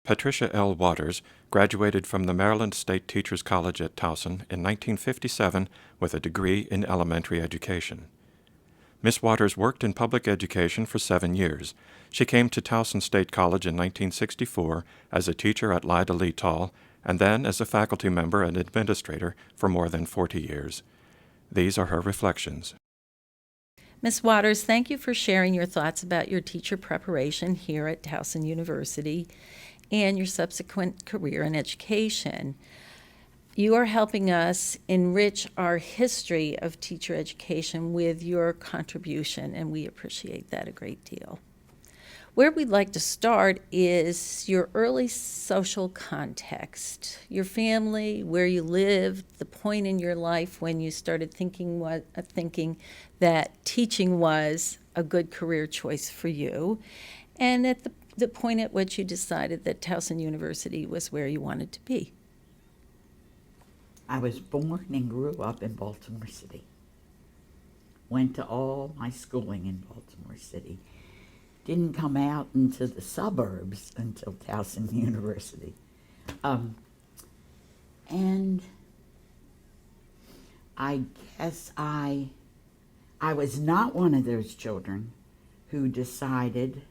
Patricia L. Waters graduated from the Maryland State Teachers College at Towson in 1957 with a degree in elementary education. Miss Waters worked in public education for 7 years. She came to Towson State College in 1964 as a teacher at Lida Lee Tall, and then as a faculty member and administrator for more than 40 years. These are her reflections. Ms. Waters, thank you for sharing your thoughts about your teacher preparation here at Towson University and your subsequent career in education. You are helping us enrich our history of teacher education with your contribution, and we appreciate that a great deal. Where we'd like to start is your early social context, your family, where you lived, the point in your life when you started thinking that teaching was a good career choice for you, and at the point at which you decided that Towson University was where you wanted to be. I was born and grew up in Baltimore City. Went to all my schooling in Baltimore City. Didn't come out into the suburbs until Towson University. And I guess I was not one of those children who decided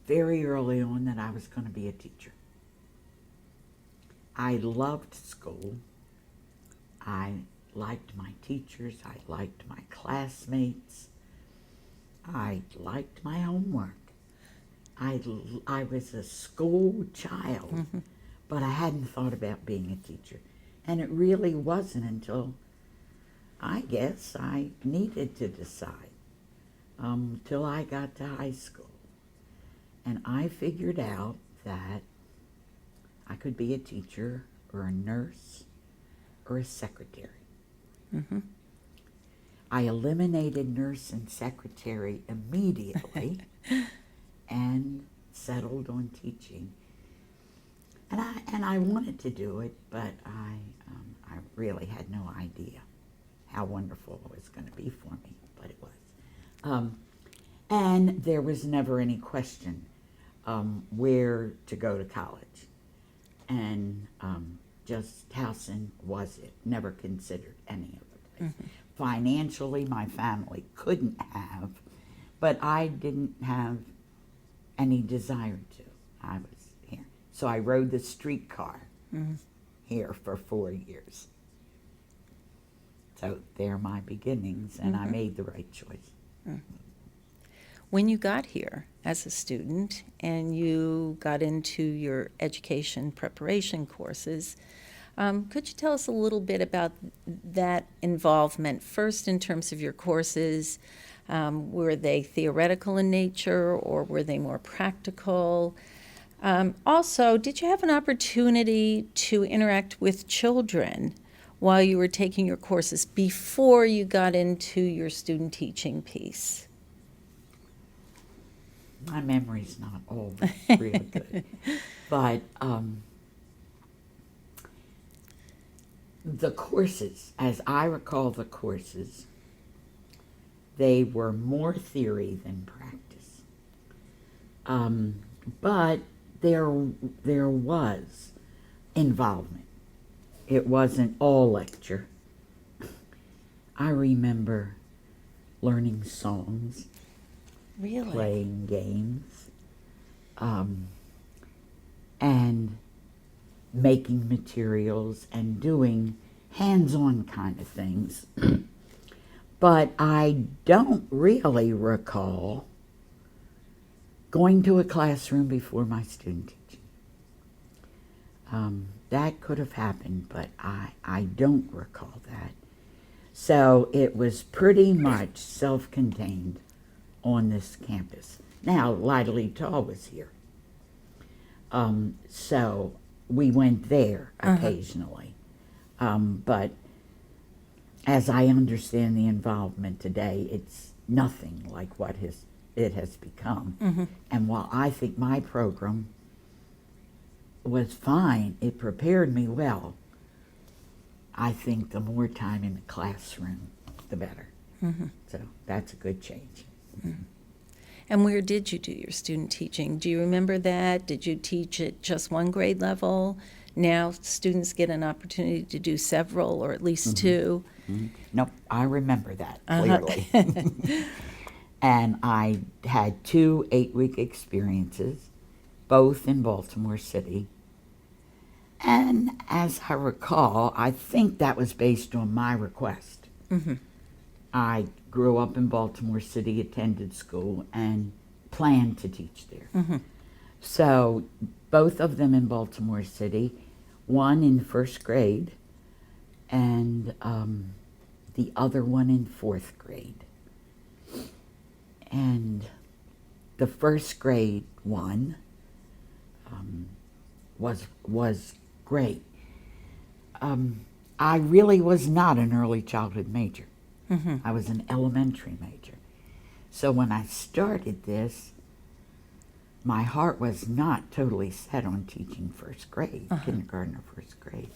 very early on that I was going to be a teacher. I loved school. I liked my teachers. I liked my classmates. I liked my homework. I was a school child, but I hadn't thought about being a teacher. And it really wasn't until, I guess, I needed to decide, till I got to high school. And I figured out that I could be a teacher or a nurse or a secretary. Mm-hmm. I eliminated nurse and secretary immediately and settled on teaching. And I wanted to do it, but I really had no idea how wonderful it was going to be for me, but it was. And there was never any question where to go to college. And just Towson was it. Never considered any other place. Mm-hmm. Financially, my family couldn't have, but I didn't have any desire to. I was here. So I rode the streetcar here for 4 years. So there are my beginnings, and I made the right choice. When you got here as a student and you got into your education preparation courses, could you tell us a little bit about that involvement? First, in terms of your courses, were they theoretical in nature or were they more practical? Also, did you have an opportunity to interact with children while you were taking your courses before you got into your student teaching piece? My memory's not always really good, but the courses, as I recall the courses, they were more theory than practice. But there was involvement. It wasn't all lecture. I remember learning songs. Really? Playing games, and making materials and doing hands-on kind of things. But I don't really recall going to a classroom before my student teaching. That could have happened, but I don't recall that. So it was pretty much self-contained on this campus. Now, Lida Lee Tall was here. So we went there occasionally. But as I understand the involvement today, it's nothing like what it has become. And while I think my program was fine, it prepared me well, I think the more time in the classroom, the better. So that's a good change. And where did you do your student teaching? Do you remember that? Did you teach at just one grade level? Now students get an opportunity to do several, or at least two. Nope, I remember that Uh-huh. clearly. And I had 2 8-week experiences, both in Baltimore City. And as I recall, I think that was based on my request. I grew up in Baltimore City, attended school, and planned to teach there. So both of them in Baltimore City, one in first grade and the other one in fourth grade. And the first grade one was great. I really was not an early childhood major. I was an elementary major. So when I started this, my heart was not totally set on teaching first grade, kindergarten or first grade.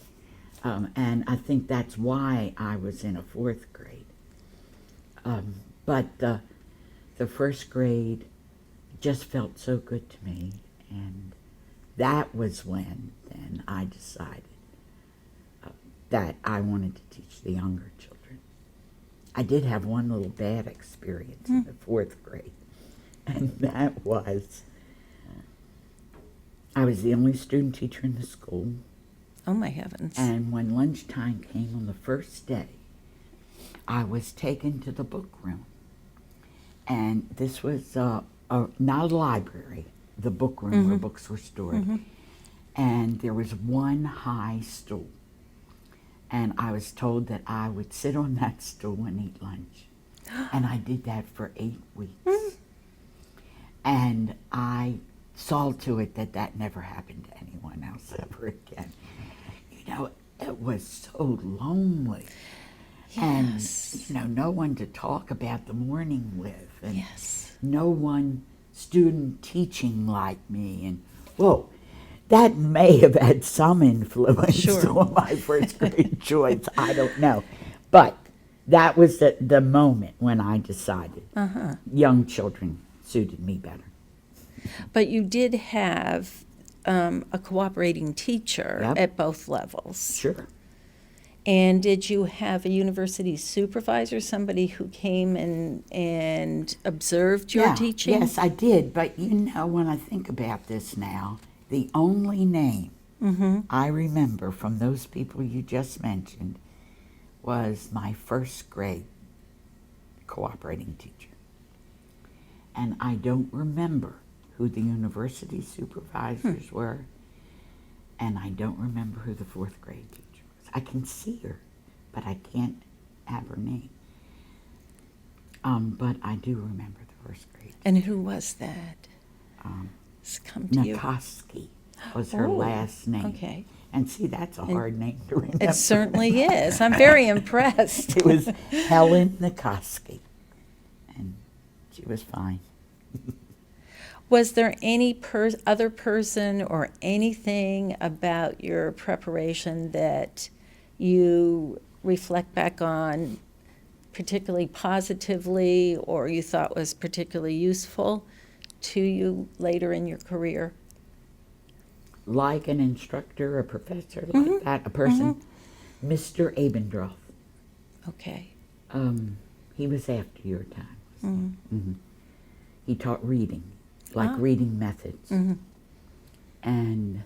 And I think that's why I was in a fourth grade. But the first grade just felt so good to me, and that was when then I decided that I wanted to teach the younger children. I did have one little bad experience in the fourth grade, and that was I was the only student teacher in the school. Oh, my heavens. And when lunchtime came on the first day, I was taken to the book room. And this was not a library, the book room where books were stored. And there was one high stool. And I was told that I would sit on that stool and eat lunch. And I did that for 8 weeks. And I saw to it that that never happened to anyone else ever again. You know, it was so lonely. Yes. And, no one to talk about the morning with. And Yes. no one student teaching like me. And, whoa, that may have had some influence Sure. on my first grade choice. I don't know. But that was the moment when I decided young children suited me better. But you did have a cooperating teacher Yep. at both levels. Sure. And did you have a university supervisor, somebody who came and observed your teaching? Yes, I did. But when I think about this now, the only name I remember from those people you just mentioned was my first grade cooperating teacher. And I don't remember who the university supervisors were, and I don't remember who the fourth grade teacher was. I can see her, but I can't have her name. But I do remember the first grade. And who was that? It's come to you. Nikoski was her Oh, last name. Okay. And see, that's a hard name to remember. It certainly is. I'm very impressed. It was Helen Nikoski, and she was fine. Was there any other person or anything about your preparation that you reflect back on particularly positively or you thought was particularly useful to you later in your career? Like an instructor, a professor, like that, a person. Mr. Abendroth. Okay. He was after your time. He taught reading, like reading methods. And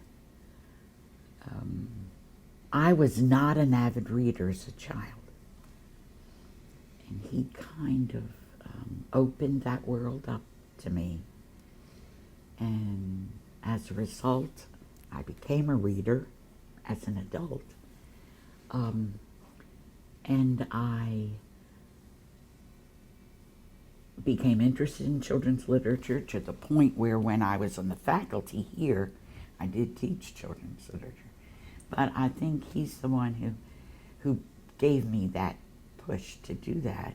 I was not an avid reader as a child. And he kind of opened that world up to me. And as a result, I became a reader as an adult. And I became interested in children's literature to the point where when I was on the faculty here, I did teach children's literature. But I think he's the one who gave me that push to do that.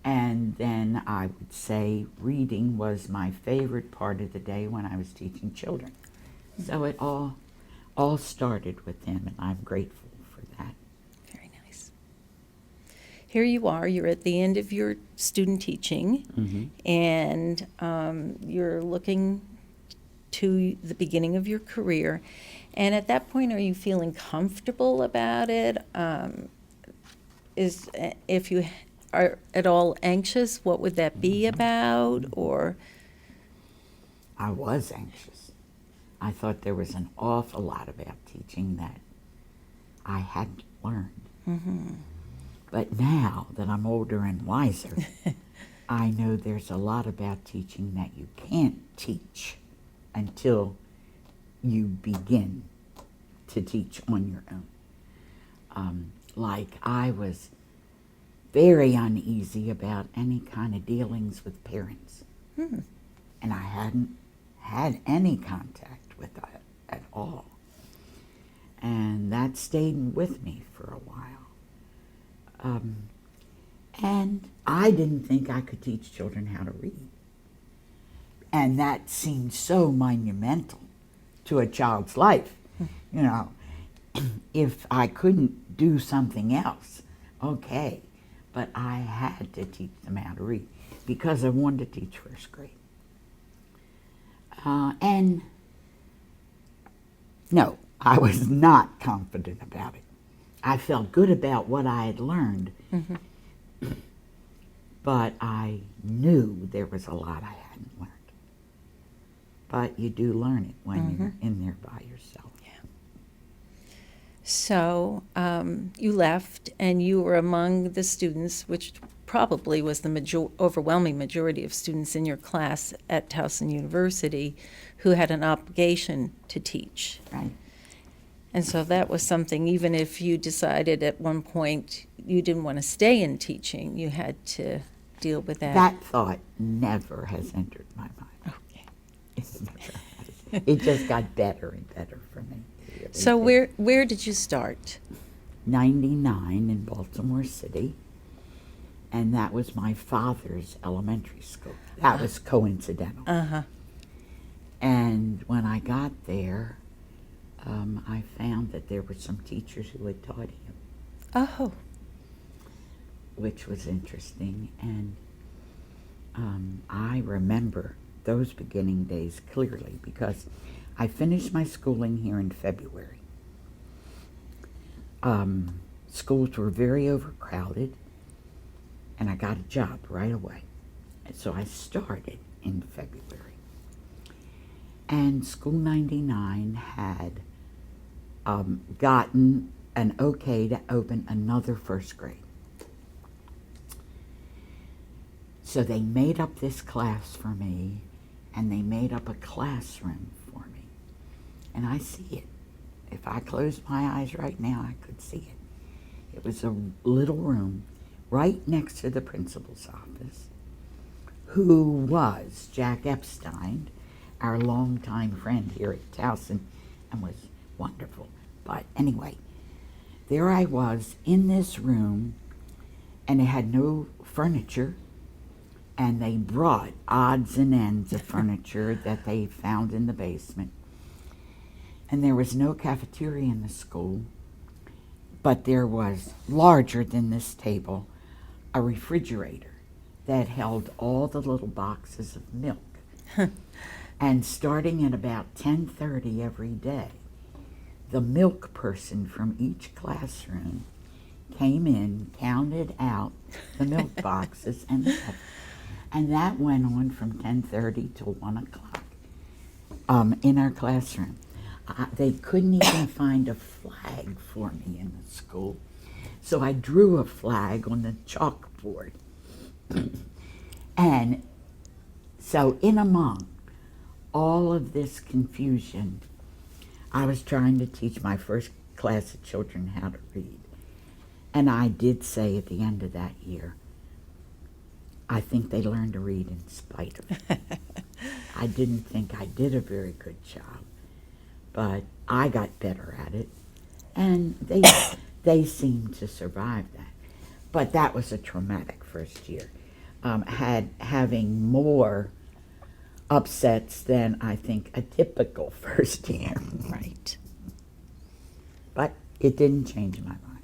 And then I would say reading was my favorite part of the day when I was teaching children. So it all started with him, and I'm grateful for that. Very nice. here you are, you're at the end of your student teaching, and you're looking to the beginning of your career. And at that point, are you feeling comfortable about it? If you are at all anxious, what would that be about? Or I was anxious. I thought there was an awful lot about teaching that I hadn't learned. But now that I'm older and wiser, I know there's a lot about teaching that you can't teach until you begin to teach on your own. Like I was very uneasy about any kind of dealings with parents. And I hadn't had any contact with that at all. And that stayed with me for a while. And I didn't think I could teach children how to read. And that seemed so monumental to a child's life. You know, if I couldn't do something else, okay. But I had to teach them how to read because I wanted to teach first grade. And no, I was not confident about it. I felt good about what I had learned, but I knew there was a lot I hadn't learned. But you do learn it when you're in there by yourself. so you left, and you were among the students, which probably was the overwhelming majority of students in your class at Towson University, who had an obligation to teach. Right. And so that was something, even if you decided at one point you didn't want to stay in teaching, you had to deal with that. That thought never has entered my mind. Okay. It never has. It just got better and better for me. It really So did. where did you start? 99 in Baltimore City, and that was my father's elementary school. That was coincidental. And when I got there, I found that there were some teachers who had taught him, Oh, which was interesting. And I remember those beginning days clearly because I finished my schooling here in February. Schools were very overcrowded, and I got a job right away. And so I started in February. And School 99 had gotten an okay to open another first grade. So they made up this class for me, and they made up a classroom for me. And I see it. If I closed my eyes right now, I could see it. It was a little room right next to the principal's office, who was Jack Epstein, our longtime friend here at Towson, and was wonderful. But anyway, there I was in this room, and it had no furniture, and they brought odds and ends of furniture that they found in the basement. And there was no cafeteria in the school, but there was, larger than this table, a refrigerator that held all the little boxes of milk. And starting at about 10:30 every day, the milk person from each classroom came in, counted out the milk boxes, and left. And that went on from 10:30 till 1 o'clock in our classroom. They couldn't even find a flag for me in the school. So I drew a flag on the chalkboard. And so in among all of this confusion, I was trying to teach my first class of children how to read. And I did say at the end of that year, I think they learned to read in spite of me. I didn't think I did a very good job, but I got better at it, and they seemed to survive that. But that was a traumatic first year, having more upsets than I think a typical first year. right. But it didn't change my mind.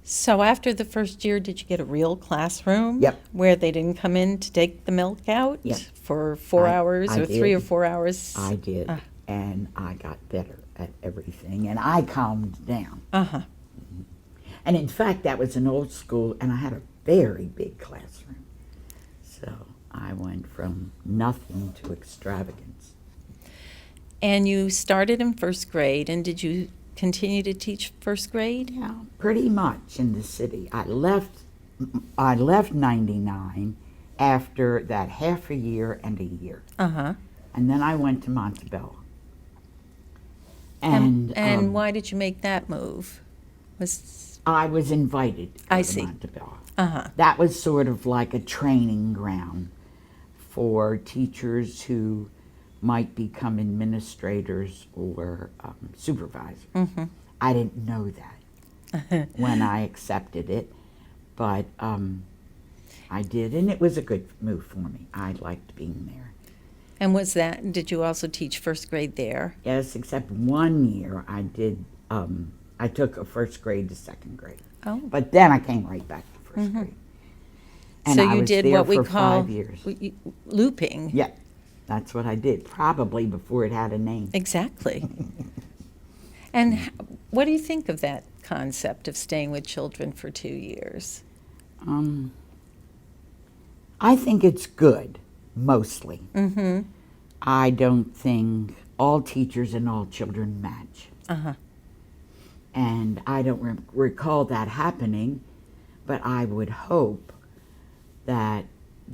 So after the first year, did you get a real classroom? Yep. Where they didn't come in to take the milk out? Yep. For 4 hours I or 3 or did. 4 hours? I did, and I got better at everything, and I calmed down. Uh-huh. And in fact, that was an old school, and I had a very big classroom. So I went from nothing to extravagance. And you started in first grade, and did you continue to teach first grade? Yeah, pretty much in the city. I left 99 after that half a year and a year. Uh-huh. And then I went to Montebello. And And why did you make that move? Was I was invited to go I to see. Montebello. Uh-huh. That was sort of like a training ground for teachers who might become administrators or supervisors. Mm-hmm. I didn't know that when I accepted it, but I did, and it was a good move for me. I liked being there. And did you also teach first grade there? Yes, except 1 year I did, I took a first grade to second grade. Oh. But then I came right back to first grade. And So I you was did there what we for call 5 years. Looping. Yeah, that's what I did, probably before it had a name. Exactly. And what do you think of that concept of staying with children for 2 years? I think it's good, mostly. Mm-hmm. I don't think all teachers and all children match. Uh-huh. And I don't recall that happening, but I would hope that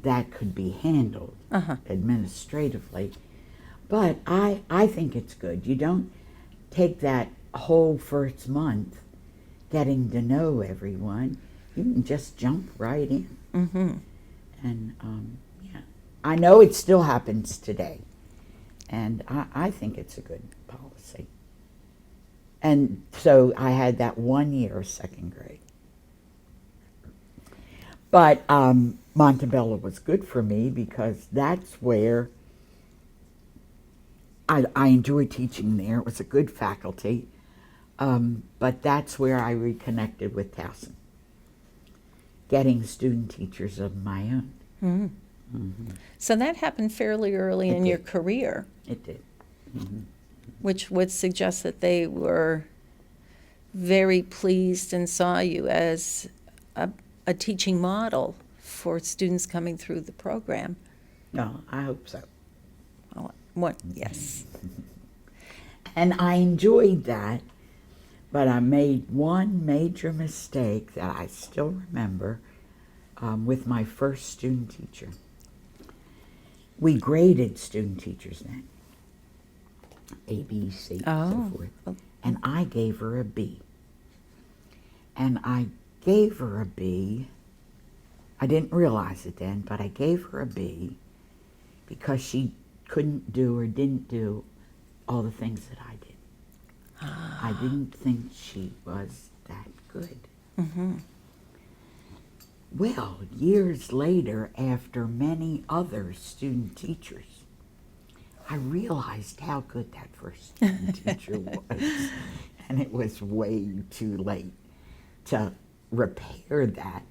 that could be handled administratively. But I think it's good. You don't take that whole first month getting to know everyone. You can just jump right in. Mm-hmm. And yeah, I know it still happens today. And I think it's a good policy. And so I had that 1 year of second grade. But Montebello was good for me because that's where I enjoyed teaching there. It was a good faculty. But that's where I reconnected with Towson, getting student teachers of my own. Mm-hmm. Mm-hmm. So that happened fairly early It in your did. career, It did. Mm-hmm. which would suggest that they were very pleased and saw you as a teaching model for students coming through the program. No, I hope so. Oh, yes. And I enjoyed that, but I made one major mistake that I still remember with my first student teacher. We graded student teachers then, A, B, C, so forth. And I gave her a B. And I gave her a B. I didn't realize it then, but I gave her a B because she couldn't do or didn't do all the things that I did. I didn't think she was that good. Mm-hmm. Well, years later, after many other student teachers, I realized how good that first student teacher was. And it was way too late to repair that.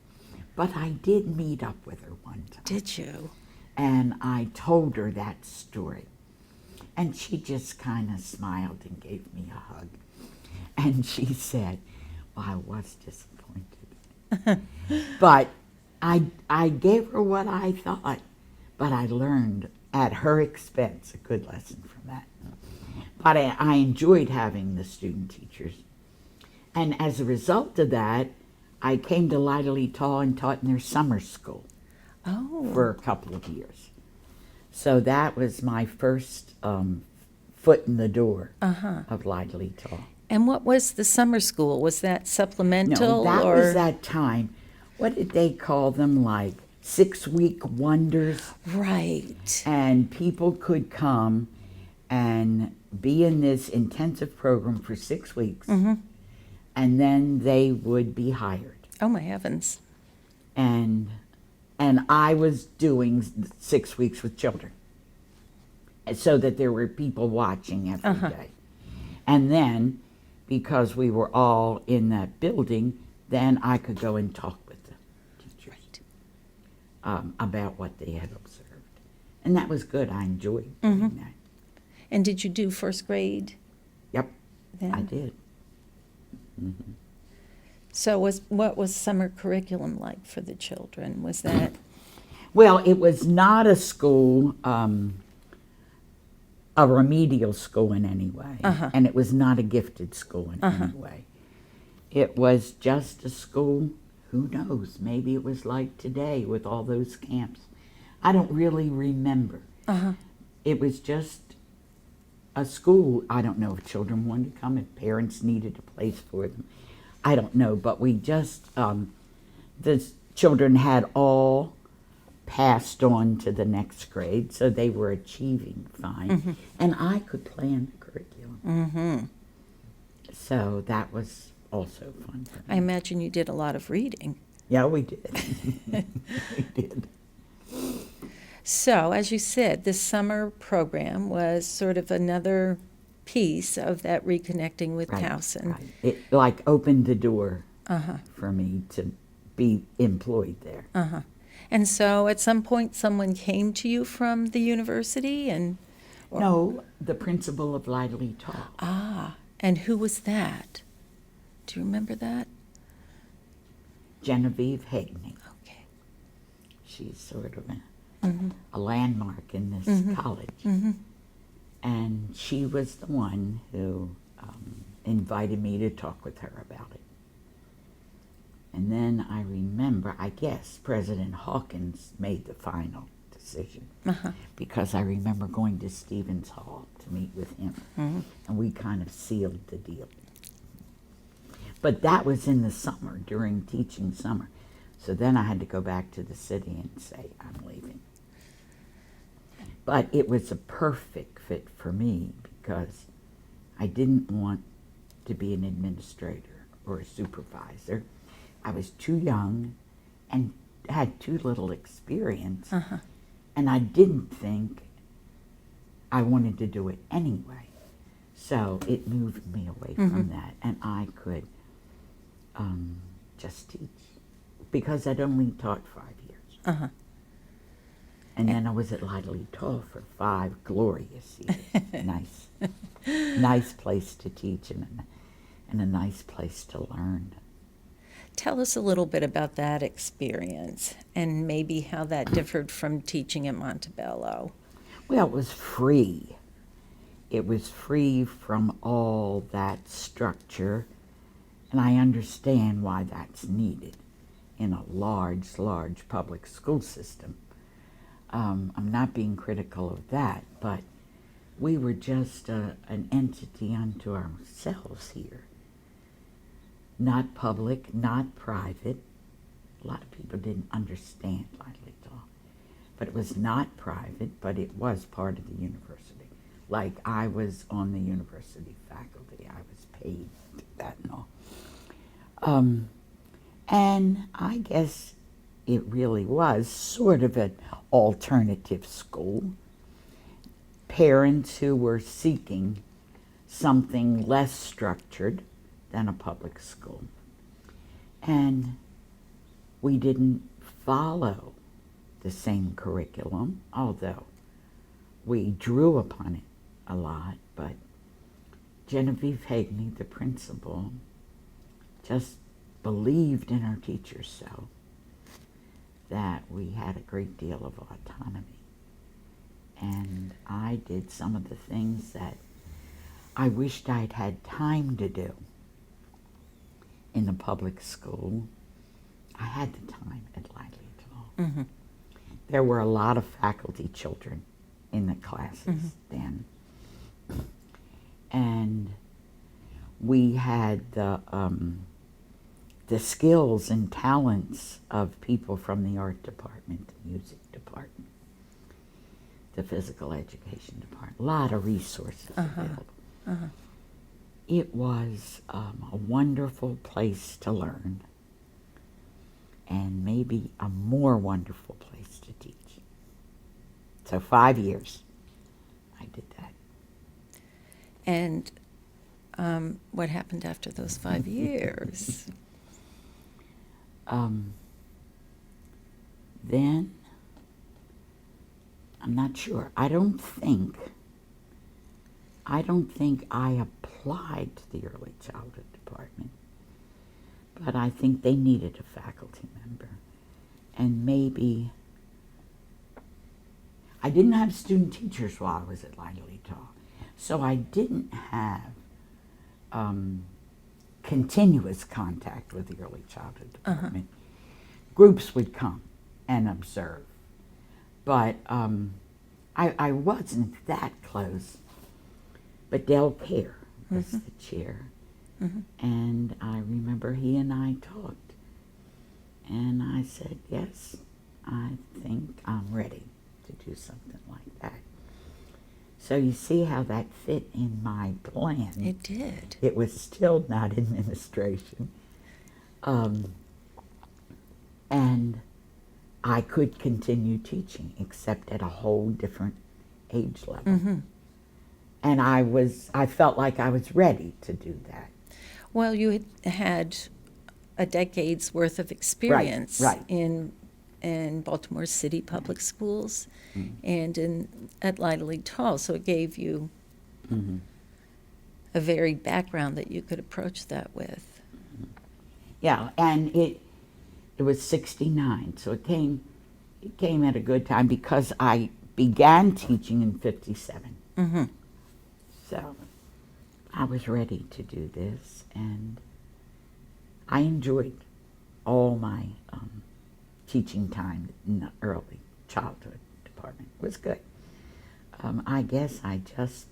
But I did meet up with her one time. Did you? And I told her that story. And she just kind of smiled and gave me a hug. And she said, well, I was disappointed. But I gave her what I thought. But I learned at her expense a good lesson from that. But I enjoyed having the student teachers. And as a result of that, I came to Lida Lee Tall and taught in their summer school for a couple of years. So that was my first foot in the door of Lida Lee Tall. And what was the summer school? Was that supplemental? No, that or? was that time. What did they call them? Like 6-week wonders? Right. And people could come and be in this intensive program for 6 weeks. Mm-hmm. And then they would be hired. Oh, my heavens. And I was doing 6 weeks with children, so that there were people watching every day. And then, because we were all in that building, then I could go and talk with the teachers Right. about what they had observed. And that was good. I enjoyed doing that. And did you do first grade Yep, then? I did. So what was summer curriculum like for the children? Was that Well, it was not a school, a remedial school in any way, and it was not a gifted school in any way. It was just a school, who knows, maybe it was like today with all those camps. I don't really remember. It was just a school. I don't know if children wanted to come, if parents needed a place for them. I don't know, but we just, the children had all passed on to the next grade, so they were achieving fine. And I could plan the curriculum. So that was also fun for me. I imagine you did a lot of reading. Yeah, we did. We did. So, as you said, this summer program was sort of another piece of that reconnecting with Towson. Right. It like opened the door for me to be employed there. And so at some point someone came to you from the university and No, the principal of Lida Lee Tall. and who was that? Do you remember that? Genevieve Hagney. Okay. She's sort of a landmark in this college. And she was the one who invited me to talk with her about it. And then I remember, I guess, President Hawkins made the final decision. Because I remember going to Stevens Hall to meet with him. And we kind of sealed the deal. But that was in the summer, during teaching summer. So then I had to go back to the city and say, I'm leaving. But it was a perfect fit for me because I didn't want to be an administrator or a supervisor. I was too young and had too little experience. And I didn't think I wanted to do it anyway. So it moved me away from that. And I could just teach because I'd only taught 5 years. And then I was at Lida Lee Tall for 5 glorious years. Nice place to teach and a nice place to learn. Tell us a little bit about that experience and maybe how that differed from teaching at Montebello. Well, it was free. It was free from all that structure, and I understand why that's needed in a large public school system. I'm not being critical of that, but we were just an entity unto ourselves here. Not public, not private. A lot of people didn't understand Lida Lee Tall. But it was not private, but it was part of the university. Like I was on the university faculty. I was paid that and all. And I guess it really was sort of an alternative school. Parents who were seeking something less structured than a public school. And we didn't follow the same curriculum, although we drew upon it a lot, but Genevieve Hagney, the principal, just believed in our teachers so that we had a great deal of autonomy. And I did some of the things that I wished I'd had time to do in the public school. I had the time at Lida Lee Tall. There were a lot of faculty children in the classes then. And we had the skills and talents of people from the art department, the music department, the physical education department, a lot of resources available. It was a wonderful place to learn and maybe a more wonderful place to teach. So 5 years I did that. And what happened after those 5 years? Then, I'm not sure. I don't think I applied to the early childhood department, but I think they needed a faculty member. And maybe I didn't have student teachers while I was at Lida Lee Tall, so I didn't have continuous contact with the early childhood department. Groups would come and observe, but I wasn't that close. But Del Care was the chair, and I remember he and I talked, and I said, yes, I think I'm ready to do something like that. So you see how that fit in my plan. It did. It was still not administration. And I could continue teaching, except at a whole different age level. And I felt like I was ready to do that. Well, you had a decade's worth of experience Right. in Baltimore City Public Schools and at Lida Lee Tall, so it gave you a varied background that you could approach that with. Yeah, and it was 69, so it came at a good time because I began teaching in 57. So I was ready to do this, and I enjoyed all my teaching time in the early childhood department. It was good. I guess I just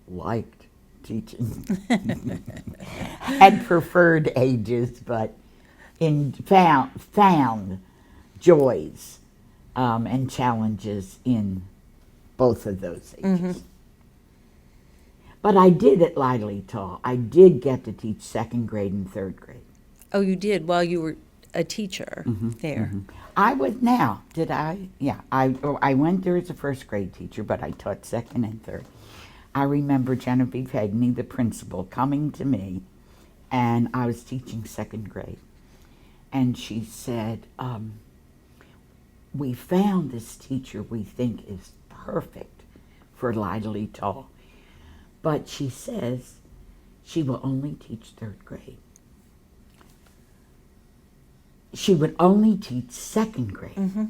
liked teaching. Had preferred ages, but found joys and challenges in both of those ages. But I did at Lida Lee Tall. I did get to teach second grade and third grade. Oh, you did while you were a teacher there. I was now, did I? Yeah, I went there as a first grade teacher, but I taught second and third. I remember Genevieve Hegney, the principal, coming to me, and I was teaching second grade. And she said, we found this teacher we think is perfect for Lida Lee Tall. But she says she will only teach third grade. She would only teach second grade.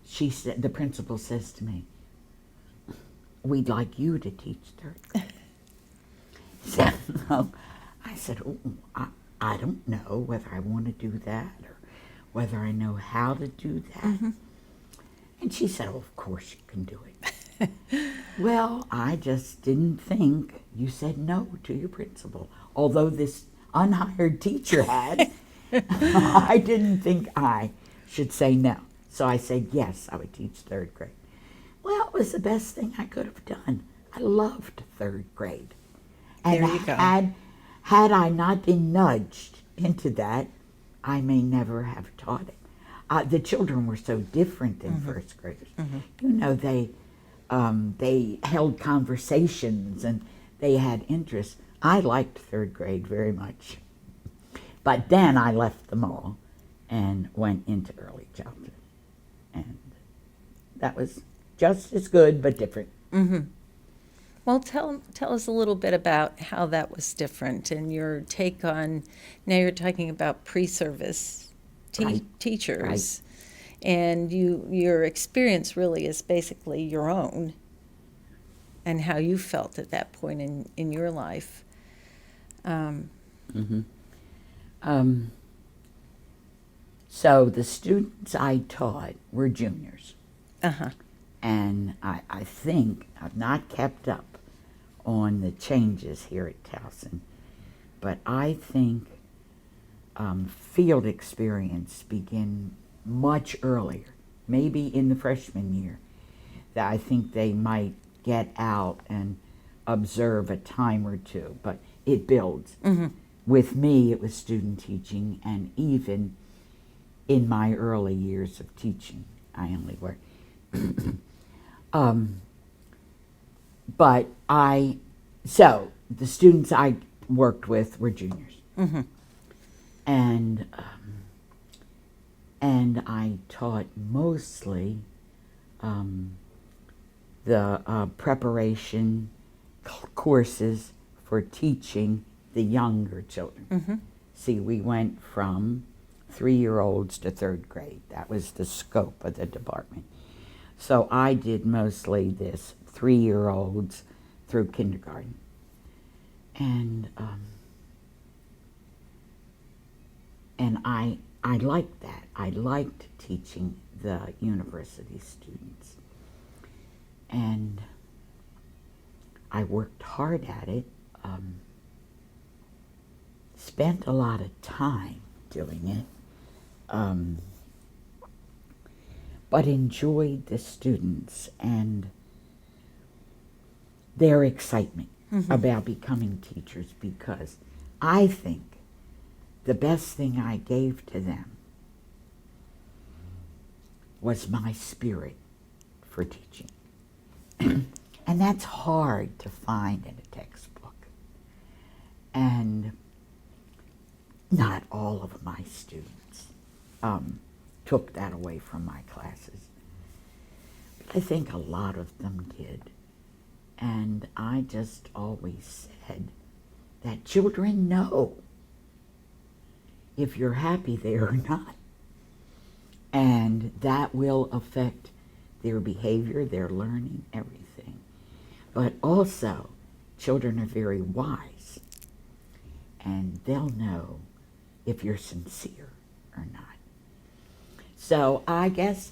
She said, the principal says to me, we'd like you to teach third grade. So I said, I don't know whether I want to do that or whether I know how to do that. And she said, oh, of course you can do it. Well, I just didn't think you said no to your principal. Although this unhired teacher had, I didn't think I should say no. So I said, yes, I would teach third grade. Well, it was the best thing I could have done. I loved third grade. And There you go. had I not been nudged into that, I may never have taught it. The children were so different than first graders. You know, they held conversations and they had interests. I liked third grade very much. But then I left them all and went into early childhood. And that was just as good, but different. Well, tell us a little bit about how that was different and your take on, now you're talking about pre-service teachers. And your experience really is basically your own and how you felt at that point in your life. So the students I taught were juniors. And I think I've not kept up on the changes here at Towson, but I think field experience began much earlier, maybe in the freshman year, that I think they might get out and observe a time or two, but it builds. With me, it was student teaching, and even in my early years of teaching, I only worked. So the students I worked with were juniors. And and I taught mostly the preparation courses for teaching the younger children. Mm-hmm. See, we went from 3-year-olds to 3rd grade. That was the scope of the department. So I did mostly this 3-year-olds through kindergarten. And I liked that. I liked teaching the university students. And I worked hard at it, spent a lot of time doing it, but enjoyed the students and their excitement about becoming teachers, because I think the best thing I gave to them was my spirit for teaching. And that's hard to find in a textbook. And not all of my students took that away from my classes. But I think a lot of them did. And I just always said that children know if you're happy there or not. And that will affect their behavior, their learning, everything. But also, children are very wise, and they'll know if you're sincere or not. So I guess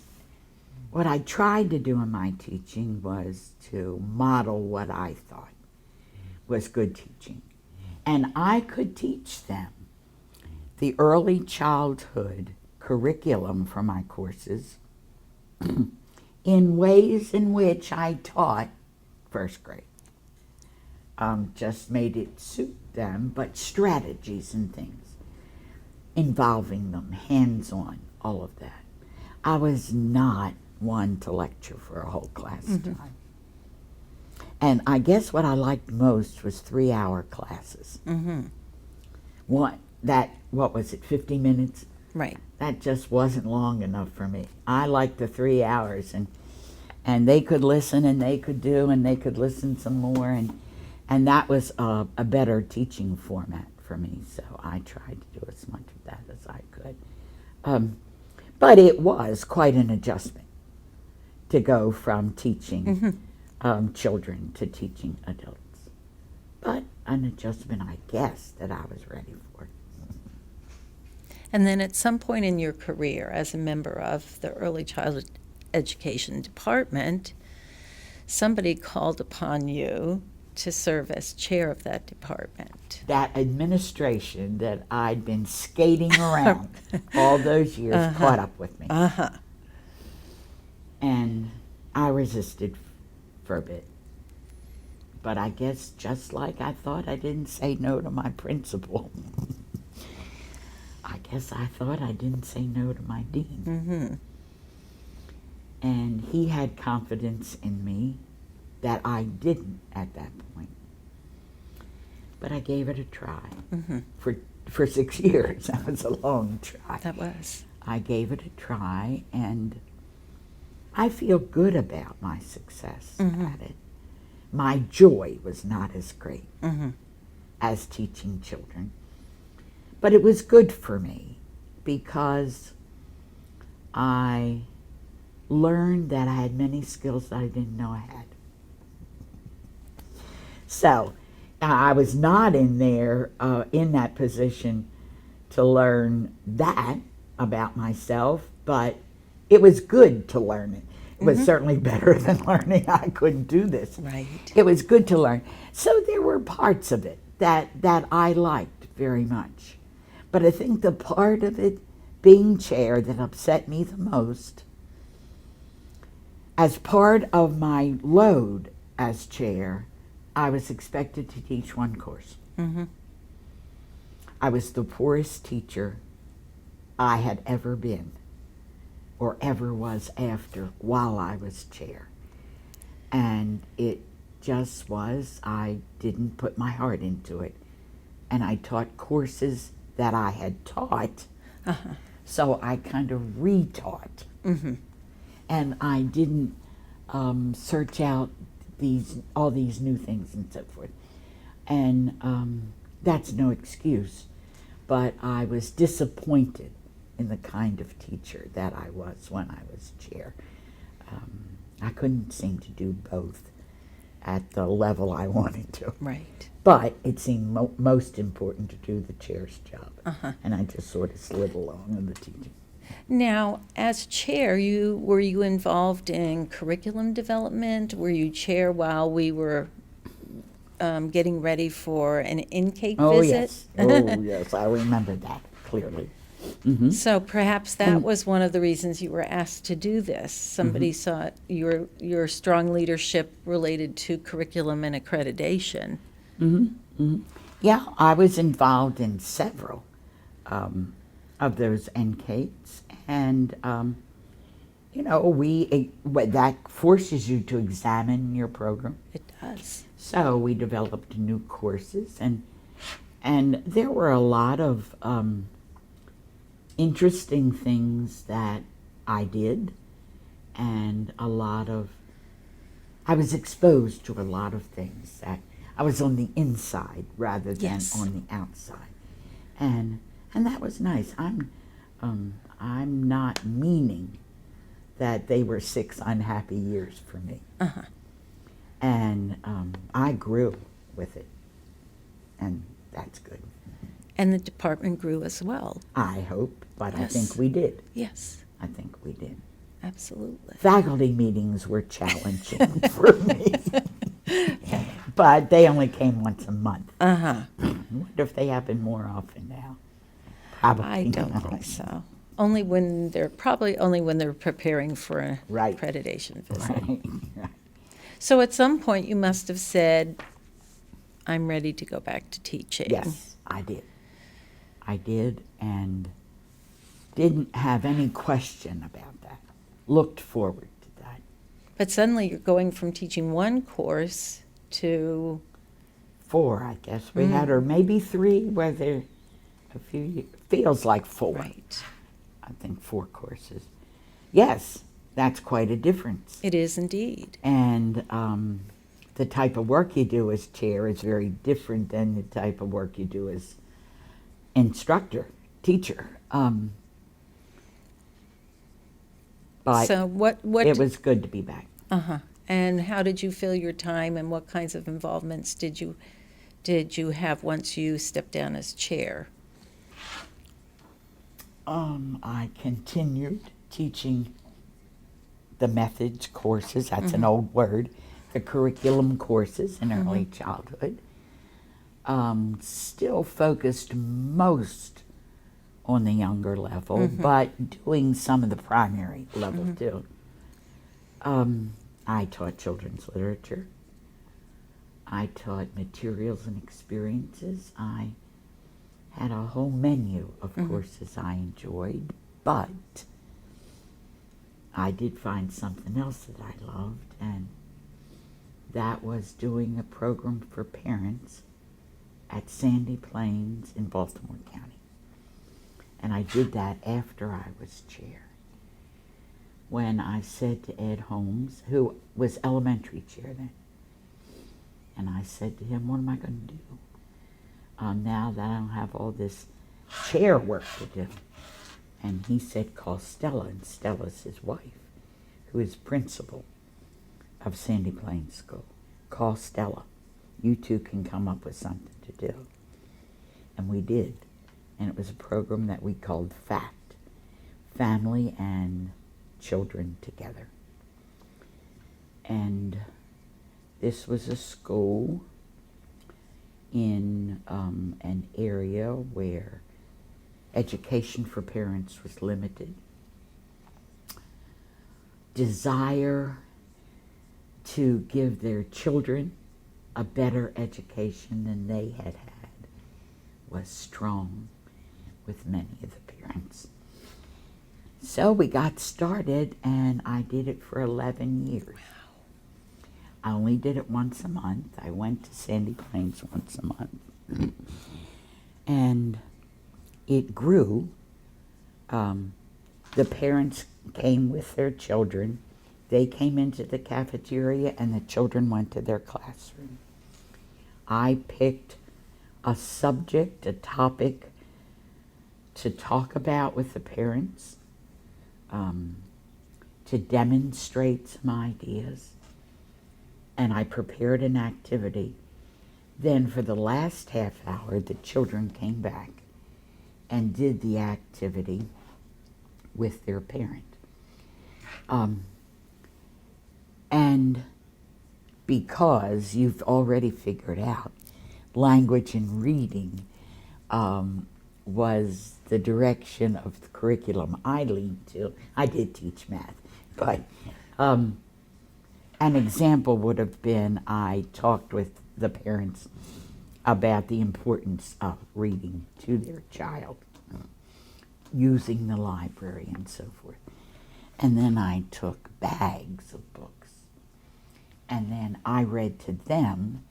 what I tried to do in my teaching was to model what I thought was good teaching. And I could teach them the early childhood curriculum for my courses in ways in which I taught 1st grade. Just made it suit them, but strategies and things involving them, hands-on, all of that. I was not one to lecture for a whole class time. And I guess what I liked most was 3-hour classes. What was it, 50 minutes? Right. That just wasn't long enough for me. I liked the 3 hours, and they could listen, and they could do, and they could listen some more, and that was a better teaching format for me. So I tried to do as much of that as I could. But it was quite an adjustment to go from teaching children to teaching adults. But an adjustment, I guess, that I was ready for. And then at some point in your career as a member of the early childhood education department, somebody called upon you to serve as chair of that department. That administration that I'd been skating around all those years caught up with me. And I resisted for a bit. But I guess just like I thought I didn't say no to my principal, I guess I thought I didn't say no to my dean. And he had confidence in me that I didn't at that point. But I gave it a try. For 6 years. That was a long try. That was. I gave it a try, and I feel good about my success at it. My joy was not as great as teaching children. But it was good for me because I learned that I had many skills that I didn't know I had. So I was not in there, in that position to learn that about myself, but it was good to learn it. It was certainly better than learning I couldn't do this. Right. It was good to learn. So there were parts of it that I liked very much. But I think the part of it being chair that upset me the most, as part of my load as chair, I was expected to teach one course. I was the poorest teacher I had ever been or ever was after while I was chair. And it just was, I didn't put my heart into it. And I taught courses that I had taught, so I kind of retaught. And I didn't search out all these new things and so forth. And that's no excuse, but I was disappointed in the kind of teacher that I was when I was chair. I couldn't seem to do both at the level I wanted to. Right. But it seemed most important to do the chair's job. And I just sort of slid along in the teaching. Now, as chair, were you involved in curriculum development? Were you chair while we were getting ready for an intake visit? Yes. Oh, yes. I remember that clearly. So perhaps that was one of the reasons you were asked to do this. Somebody saw your strong leadership related to curriculum and accreditation. Yeah, I was involved in several of those NCATES, and that forces you to examine your program. It does. So we developed new courses, and there were a lot of interesting things that I did, and I was exposed to a lot of things that I was on the inside rather than on the outside, and that was nice. I'm not meaning that they were 6 unhappy years for me, and I grew with it, and that's good. And the department grew as well. I hope, but I Yes. think we did. Yes, I think we did. absolutely. Faculty meetings were challenging for me, but they only came once a month. I wonder if they happen more often now. Probably I don't not. think so. Only when they're preparing for an Right. accreditation visit. Right. So at some point you must have said, I'm ready to go back to teaching. Yes, I did. I did, and didn't have any question about that. Looked forward to that. But suddenly you're going from teaching one course to 4, I guess we had, or maybe 3, whether a few feels like 4. right. I think 4 courses. Yes, that's quite a difference. It is indeed. And the type of work you do as chair is very different than the type of work you do as instructor, teacher. But So what it was good to be back. and how did you fill your time, and what kinds of involvements did you have once you stepped down as chair? I continued teaching the methods courses, that's an old word, the curriculum courses in early childhood. Still focused most on the younger level, but doing some of the primary level too. I taught children's literature. I taught materials and experiences. I had a whole menu of courses I enjoyed, but I did find something else that I loved, and that was doing a program for parents at Sandy Plains in Baltimore County. And I did that after I was chair. When I said to Ed Holmes, who was elementary chair then, and I said to him, what am I going to do now that I don't have all this chair work to do? And he said, call Stella, and Stella's his wife, who is principal of Sandy Plains School. Call Stella. You two can come up with something to do. And we did. And it was a program that we called FACT, Family and Children Together. And this was a school in an area where education for parents was limited. Desire to give their children a better education than they had was strong with many of the parents. So we got started, and I did it for 11 years. Wow. I only did it once a month. I went to Sandy Plains once a month. And it grew. The parents came with their children. They came into the cafeteria and the children went to their classroom. I picked a subject, a topic to talk about with the parents, to demonstrate some ideas, and I prepared an activity. Then for the last half hour, the children came back and did the activity with their parent. And because you've already figured out language and reading was the direction of the curriculum I leaned to. I did teach math, but an example would have been I talked with the parents about the importance of reading to their child, using the library and so forth. And then I took bags of books, and then I read to them,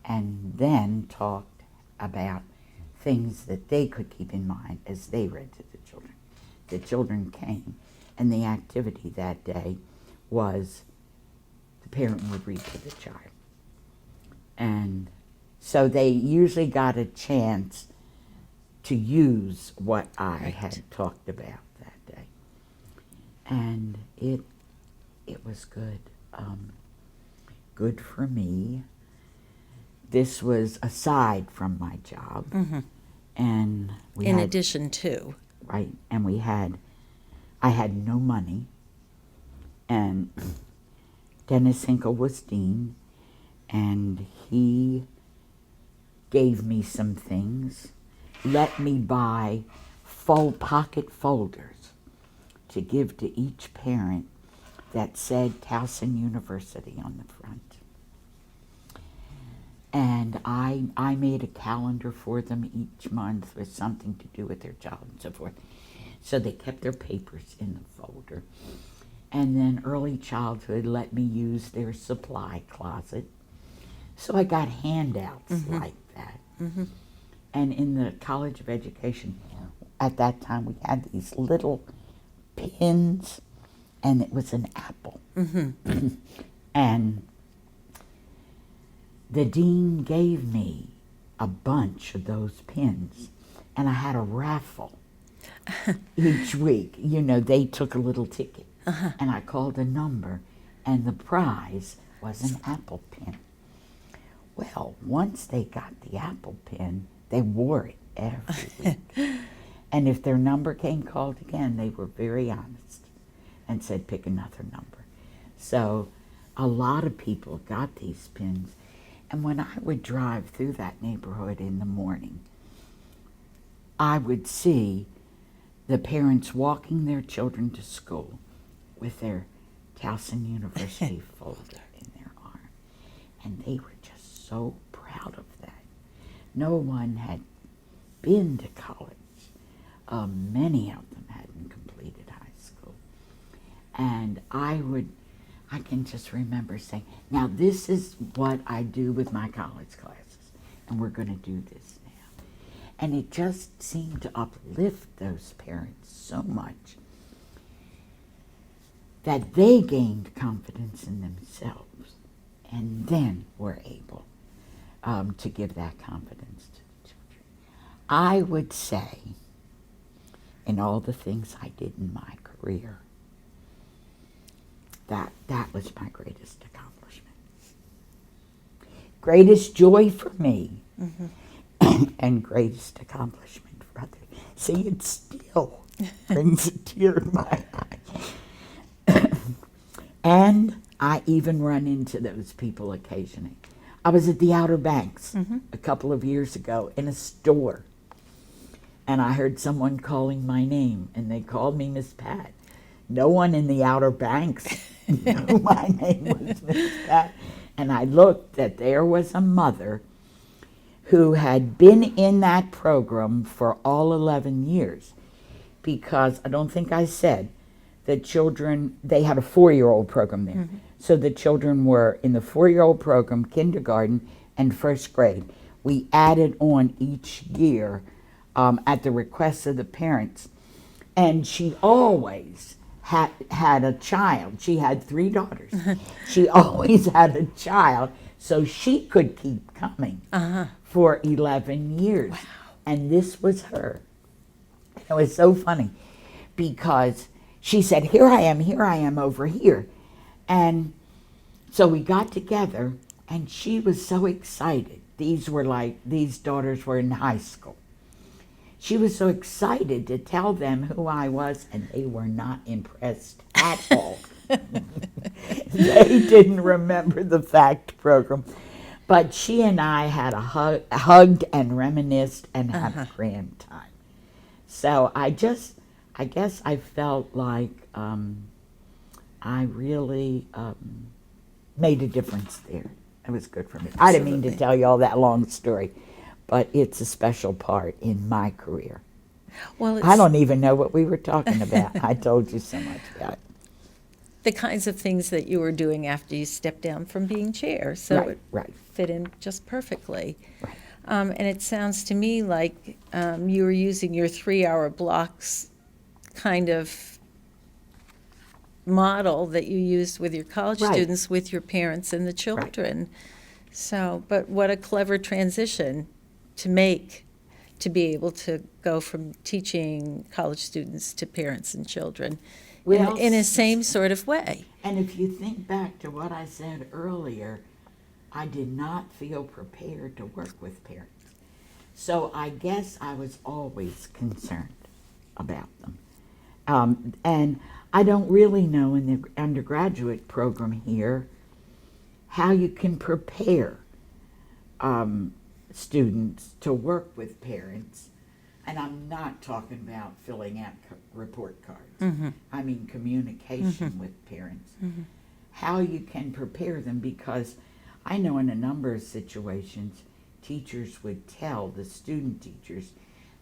and then talked about things that they could keep in mind as they read to the children. The children came, and the activity that day was the parent would read to the child. And so they usually got a chance to use what I had talked about that day. And it was good. Good for me. This was aside from my job. Mm-hmm. And In addition to. Right. And I had no money. And Dennis Hinkle was dean, and he gave me some things, let me buy full pocket folders to give to each parent that said Towson University on the front. And I made a calendar for them each month with something to do with their child and so forth. So they kept their papers in the folder. And then early childhood let me use their supply closet. So I got handouts like that. Mm-hmm. And in the College of Education, at that time, we had these little pins, and it was an apple. Mm-hmm. And the dean gave me a bunch of those pins, and I had a raffle each week. You know, they took a little ticket, and I called a number, and the prize was an apple pin. Well, once they got the apple pin, they wore it every week. And if their number came called again, they were very honest and said, pick another number. So a lot of people got these pins. And when I would drive through that neighborhood in the morning, I would see the parents walking their children to school with their Towson University folder in their arm. And they were just so proud of that. No one had been to college. Many of them hadn't completed high school. And I can just remember saying, now this is what I do with my college classes, and we're going to do this now. And it just seemed to uplift those parents so much that they gained confidence in themselves and then were able to give that confidence to the children. I would say, in all the things I did in my career, that was my greatest accomplishment. Greatest joy for me, and greatest accomplishment for others. See, it still brings a tear to my eye. And I even run into those people occasionally. I was at the Outer Banks a couple of years ago in a store, and I heard someone calling my name, and they called me Miss Pat. No one in the Outer Banks knew my name was Miss Pat. And I looked that there was a mother who had been in that program for all 11 years, because I don't think I said the children, they had a 4-year-old program there. So the children were in the 4-year-old program, kindergarten, and first grade. We added on each year at the request of the parents. And she always had a child. She had 3 daughters. She always had a child, so she could keep coming for 11 years. Wow. And this was her. It was so funny because she said, here I am over here. And so we got together, and she was so excited. These daughters were in high school. She was so excited to tell them who I was, and they were not impressed at all. They didn't remember the FACT program. But she and I had hugged and reminisced and had a grand time. So I guess I felt like I really made a difference there. It was good for me. I didn't mean to tell you all that long story, but it's a special part in my career. Well, I don't even know what we were talking about. I told you so much about it. the kinds of things that you were doing after you stepped down from being chair. So Right. it fit in just perfectly. Right. And it sounds to me like you were using your 3-hour blocks kind of model that you used with your college Right. students, with your parents and the children. So, but what a clever transition to make, to be able to go from teaching college students to parents and children Well, in a same sort of way. And if you think back to what I said earlier, I did not feel prepared to work with parents. So I guess I was always concerned about them. And I don't really know in the undergraduate program here how you can prepare students to work with parents. And I'm not talking about filling out report cards. I mean communication with parents. How you can prepare them, because I know in a number of situations teachers would tell the student teachers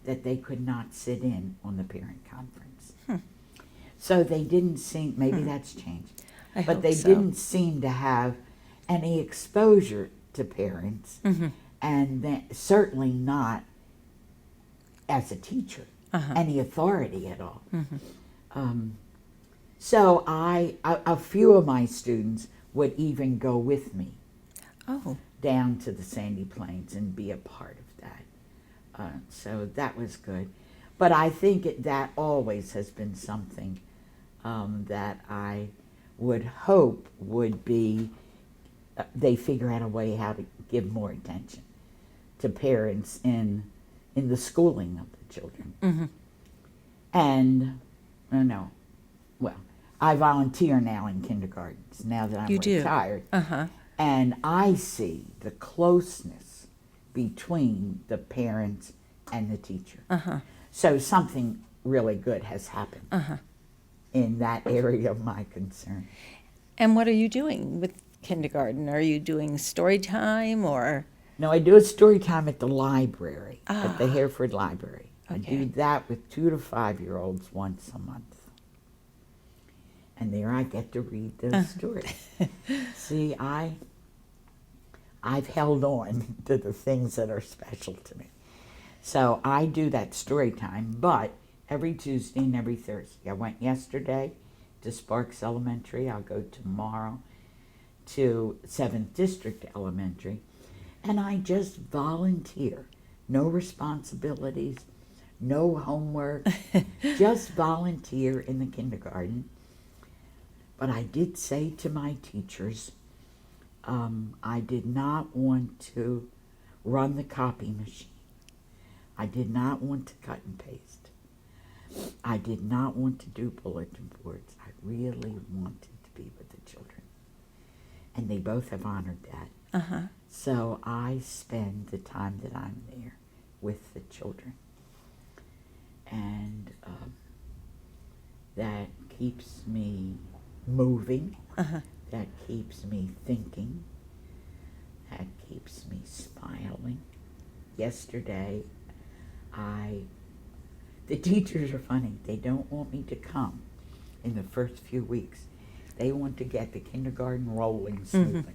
that they could not sit in on the parent conference. So they didn't seem, maybe that's changed, I but hope they so. didn't seem to have any exposure to parents, and certainly not as a teacher, any authority at all. So a few of my students would even go with me Oh, down to the Sandy Plains and be a part of that. So that was good. But I think that always has been something that I would hope would be, they figure out a way how to give more attention to parents in the schooling of the children. And, I volunteer now in kindergartens, now that I'm you do. retired. And I see the closeness between the parents and the teacher. So something really good has happened in that area of my concern. And what are you doing with kindergarten? Are you doing story time or? No, I do a story time at the library, at the Hereford Library. I do that with 2 to 5-year-olds once a month. And there I get to read those stories. See, I've held on to the things that are special to me. So I do that story time, but every Tuesday and every Thursday. I went yesterday to Sparks Elementary. I'll go tomorrow to 7th District Elementary. And I just volunteer. No responsibilities, no homework, just volunteer in the kindergarten. But I did say to my teachers, I did not want to run the copy machine. I did not want to cut and paste. I did not want to do bulletin boards. I really wanted to be with the children. And they both have honored that. So I spend the time that I'm there with the children. And that keeps me moving. That keeps me thinking. That keeps me smiling. Yesterday, the teachers are funny. They don't want me to come in the first few weeks. They want to get the kindergarten rolling smoothly.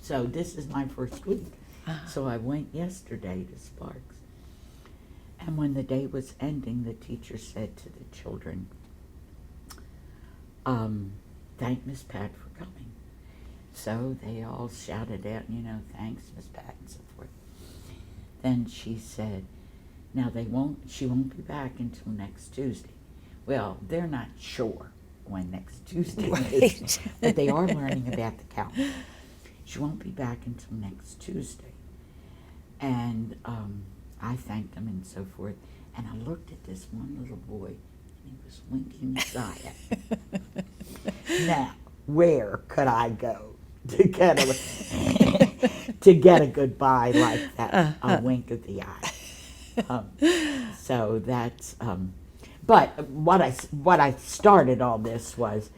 So this is my first week. So I went yesterday to Sparks. And when the day was ending, the teacher said to the children, thank Miss Pat for coming. So they all shouted out, thanks Miss Pat and so forth. Then she said, now she won't be back until next Tuesday. Well, they're not sure when next Tuesday is, but they are learning about the calendar. She won't be back until next Tuesday. And I thanked them and so forth. And I looked at this one little boy, and he was winking his eye at me. Now, where could I go to get a goodbye like that, a wink of the eye? So that's. But what I started all this was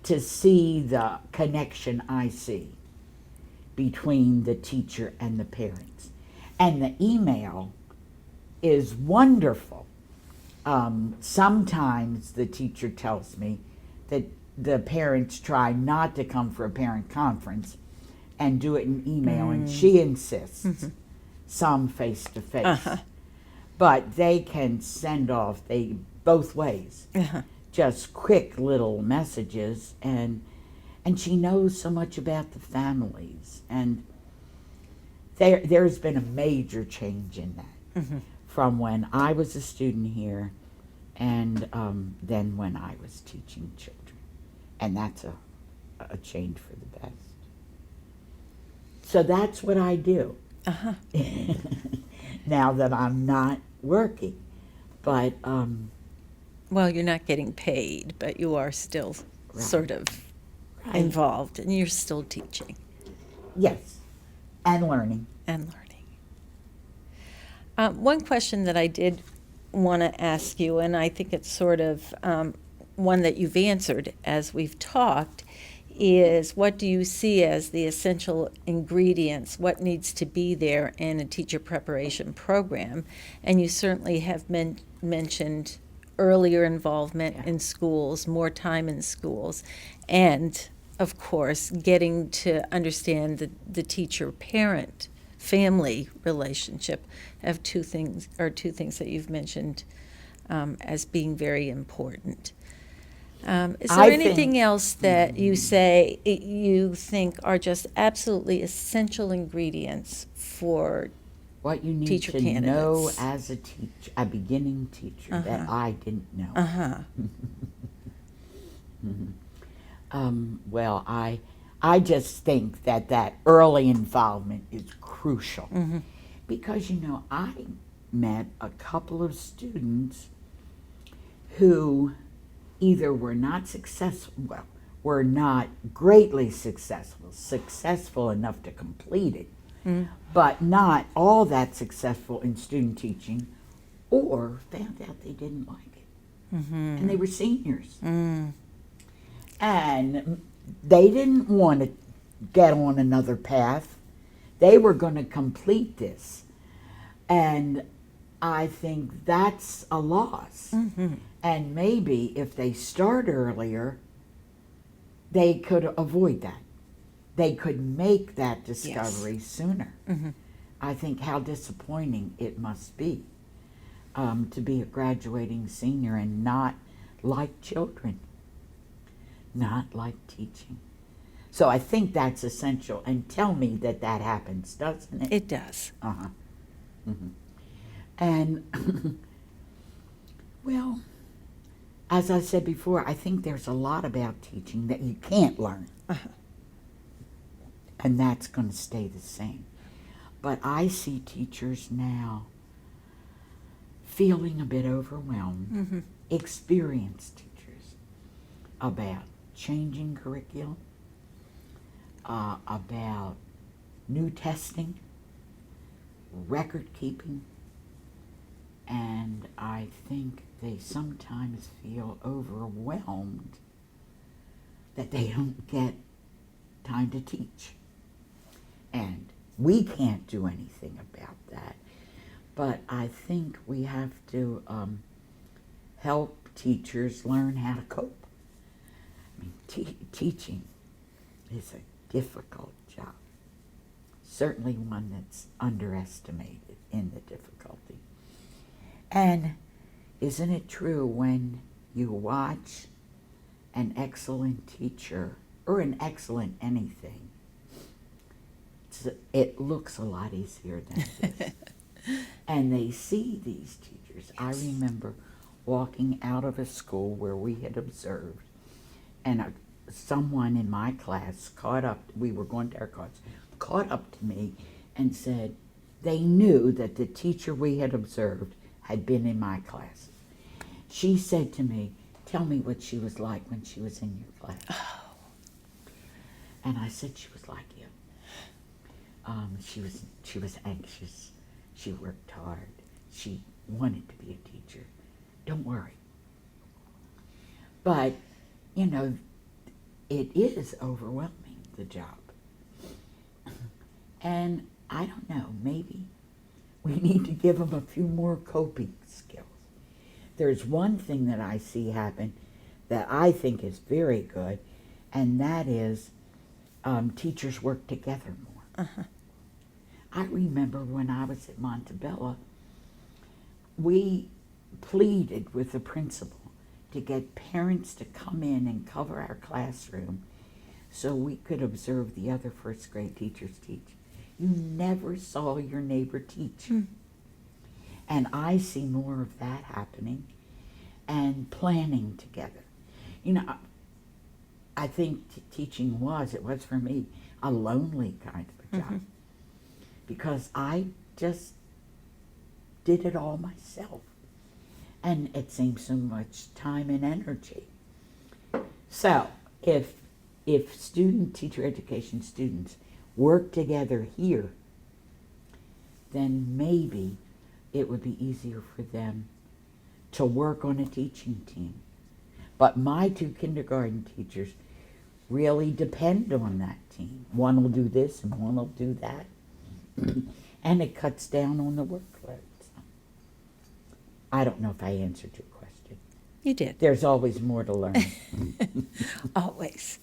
to see the connection I see between the teacher and the parents. And the email is wonderful. Sometimes the teacher tells me that the parents try not to come for a parent conference and do it in email, and she insists some face-to-face. But they can send off both ways, just quick little messages, and she knows so much about the families, and there's been a major change in that from when I was a student here and then when I was teaching children, and that's a change for the best. So that's what I do now that I'm not working, but well, you're not getting paid, but you are still sort of involved, and you're still teaching. Yes, and learning. And learning. One question that I did want to ask you, and I think it's sort of one that you've answered as we've talked, is what do you see as the essential ingredients, what needs to be there in a teacher preparation program? And you certainly have mentioned earlier involvement in schools, more time in schools, and of course getting to understand the teacher-parent family relationship of two things that you've mentioned as being very important. Is there anything else that you say you think are just absolutely essential ingredients for what you need teacher to candidates? Know as a beginning teacher that I didn't know? Well, I just think that early involvement is crucial because I met a couple of students who either were not were not greatly successful enough to complete it, but not all that successful in student teaching, or found out they didn't like it. And they were seniors. And they didn't want to get on another path. They were going to complete this. And I think that's a loss. And maybe if they start earlier, they could avoid that. They could make that discovery sooner. I think how disappointing it must be to be a graduating senior and not like children, not like teaching. So I think that's essential. And tell me that happens, doesn't it? It does. And, well, as I said before, I think there's a lot about teaching that you can't learn. And that's going to stay the same. But I see teachers now feeling a bit overwhelmed, experienced teachers, about changing curriculum, about new testing, record keeping, and I think they sometimes feel overwhelmed that they don't get time to teach. And we can't do anything about that. But I think we have to help teachers learn how to cope. I mean, teaching is a difficult job. Certainly one that's underestimated in the difficulty. And isn't it true when you watch an excellent teacher or an excellent anything, it looks a lot easier than it is. And they see these teachers. I remember walking out of a school where we had observed, and someone in my class caught up, we were going to our class, caught up to me and said they knew that the teacher we had observed had been in my class. She said to me, "Tell me what she was like when she was in your class." Oh. And I said she was like you. She was anxious. She worked hard. She wanted to be a teacher. Don't worry. But, you know, it is overwhelming, the job. And I don't know, maybe we need to give them a few more coping skills. There's one thing that I see happen that I think is very good, and that is teachers work together more. Uh-huh. I remember when I was at Montebello, we pleaded with the principal to get parents to come in and cover our classroom so we could observe the other first grade teachers teach. You never saw your neighbor teach. And I see more of that happening, and planning together. You know, I think teaching it was for me, a lonely kind of a job. Because I just did it all myself. And it seemed so much time and energy. So, if student-teacher education students work together here, then maybe it would be easier for them to work on a teaching team. But my two kindergarten teachers really depend on that team. One will do this and one will do that. And it cuts down on the workload. So, I don't know if I answered your question. You did. There's always more to learn. Always.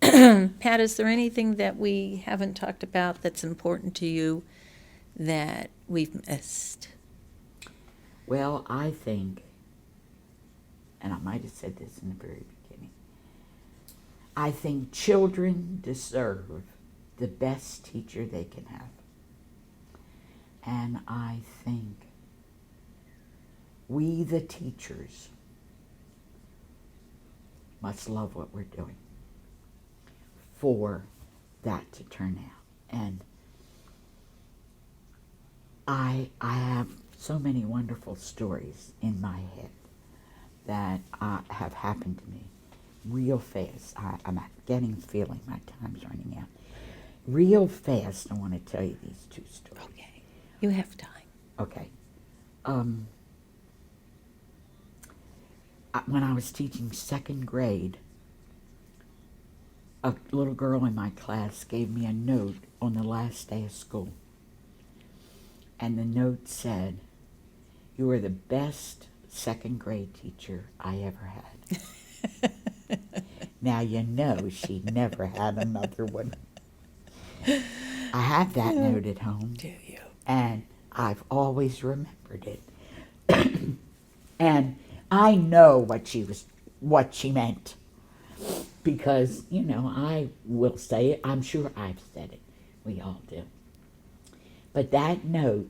Pat, is there anything that we haven't talked about that's important to you that we've missed? Well, I think, and I might have said this in the very beginning, I think children deserve the best teacher they can have. And I think we, the teachers, must love what we're doing for that to turn out. And I have so many wonderful stories in my head that have happened to me real fast. I'm getting the feeling my time's running out. Real fast, I want to tell you these two stories. Okay. You have time. Okay. When I was teaching second grade, a little girl in my class gave me a note on the last day of school. And the note said, "You are the best second grade teacher I ever had." Now you know she never had another one. I have that note at home. Do you? And I've always remembered it. And I know what she meant. Because, you know, I will say it. I'm sure I've said it. We all do. But that note,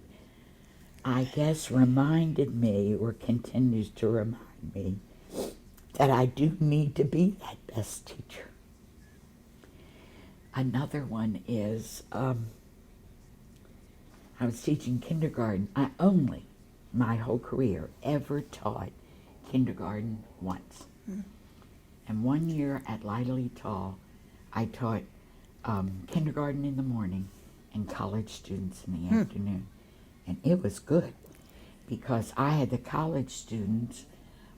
I guess, reminded me, or continues to remind me, that I do need to be that best teacher. Another one is, I was teaching kindergarten. I only, my whole career, ever taught kindergarten once. And one year at Lida Lee Tall, I taught kindergarten in the morning and college students in the afternoon. And it was good because I had the college students,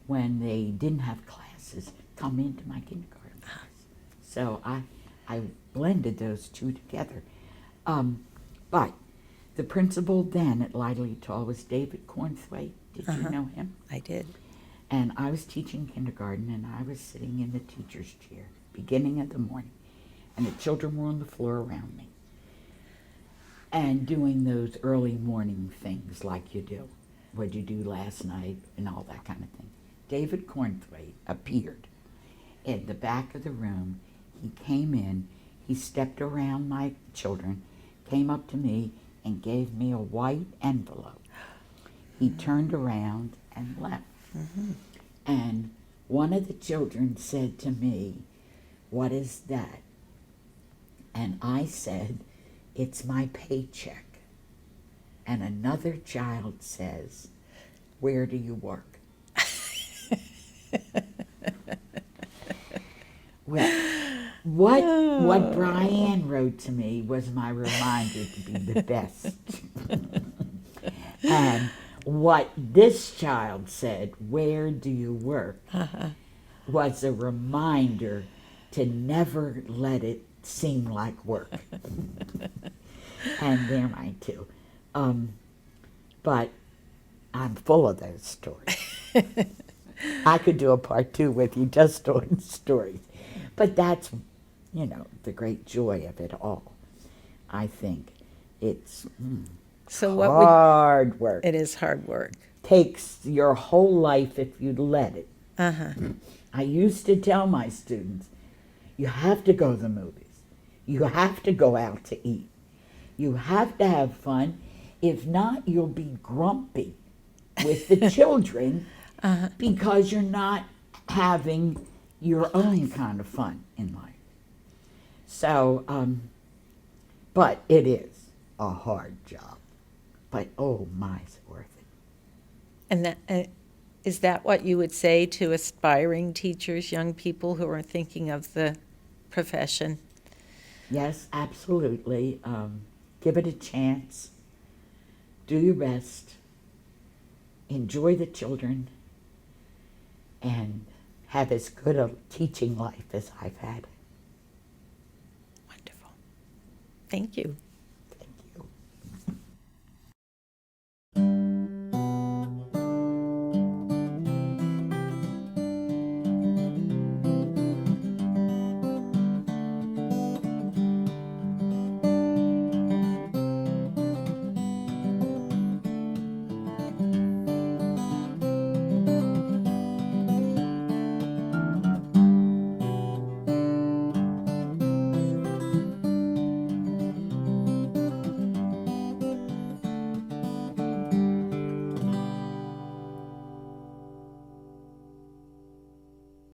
when they didn't have classes, come into my kindergarten class. So I blended those two together. But the principal then at Lida Lee Tall was David Cornthwaite. Did you know him? I did. And I was teaching kindergarten, and I was sitting in the teacher's chair, beginning of the morning, and the children were on the floor around me, and doing those early morning things like you do. what'd you do last night, and all that kind of thing. David Cornthwaite appeared in the back of the room. He came in, he stepped around my children, came up to me, and gave me a white envelope. He turned around and left. And one of the children said to me, "What is that?" And I said, "It's my paycheck." And another child says, "Where do you work?" Well, what Brian wrote to me was my reminder to be the best. And what this child said, "Where do you work?" was a reminder to never let it seem like work. And they're mine too. But I'm full of those stories. I could do a part 2 with you just on stories. But that's, the great joy of it all. I think it's So hard work. It is hard work. Takes your whole life if you let it. I used to tell my students, you have to go to the movies. You have to go out to eat. You have to have fun. If not, you'll be grumpy with the children because you're not having your own kind of fun in life. So, but it is a hard job. But oh my, it's worth it. And that, is that what you would say to aspiring teachers, young people who are thinking of the profession? Yes, absolutely. Give it a chance. Do your best. Enjoy the children. And have as good a teaching life as I've had. Wonderful. Thank you.